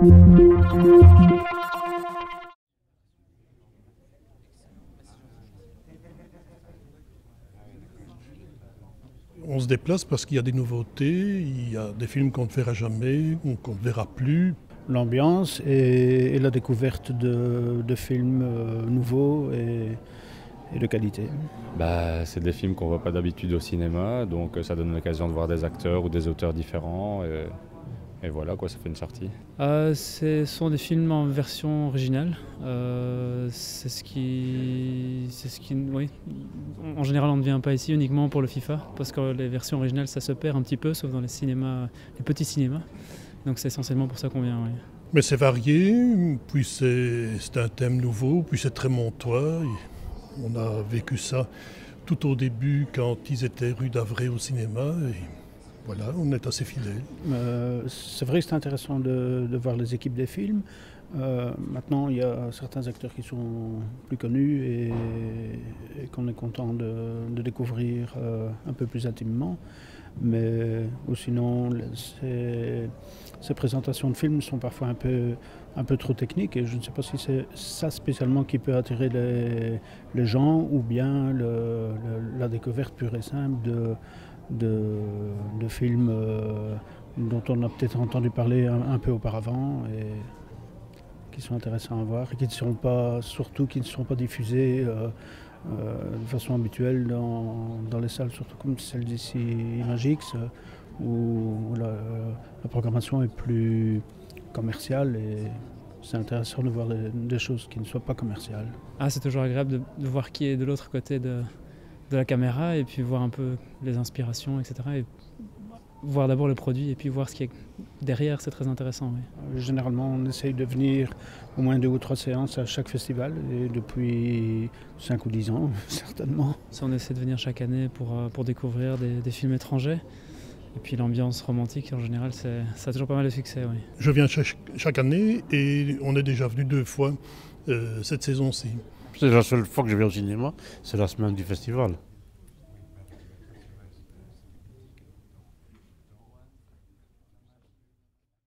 On se déplace parce qu'il y a des nouveautés, il y a des films qu'on ne verra jamais, ou qu'on ne verra plus. L'ambiance et la découverte de films nouveaux et de qualité. C'est des films qu'on ne voit pas d'habitude au cinéma, donc ça donne l'occasion de voir des acteurs ou des auteurs différents. Et voilà, quoi, ça fait une sortie. Ce sont des films en version originale. C'est ce qui, oui. En général, on ne vient pas ici uniquement pour le FIFA, parce que les versions originales, ça se perd un petit peu, sauf dans les cinémas, les petits cinémas. Donc c'est essentiellement pour ça qu'on vient. Oui. Mais c'est varié, puis c'est un thème nouveau, puis c'est très montois. On a vécu ça tout au début quand ils étaient rue d'Avray au cinéma. Et voilà, on est assez fidèles. C'est vrai que c'est intéressant de voir les équipes des films. Maintenant, il y a certains acteurs qui sont plus connus et qu'on est content de découvrir un peu plus intimement. Mais ou sinon, ces présentations de films sont parfois un peu trop techniques et je ne sais pas si c'est ça spécialement qui peut attirer les gens ou bien la découverte pure et simple de films dont on a peut-être entendu parler un peu auparavant et qui sont intéressants à voir et qui ne sont pas diffusés de façon habituelle dans les salles, surtout comme celle d'ici Imagix, où la programmation est plus commerciale et c'est intéressant de voir des choses qui ne soient pas commerciales. C'est toujours agréable de voir qui est de l'autre côté de la caméra et puis voir un peu les inspirations, etc. Et voir d'abord le produit et puis voir ce qui est derrière, c'est très intéressant. Oui. Généralement, on essaye de venir au moins 2 ou 3 séances à chaque festival, et depuis 5 ou 10 ans, certainement. On essaie de venir chaque année pour découvrir des films étrangers. Et puis l'ambiance romantique, en général, ça a toujours pas mal de succès. Oui. Je viens chaque année et on est déjà venu 2 fois cette saison-ci. C'est la seule fois que je viens au cinéma, c'est la semaine du festival.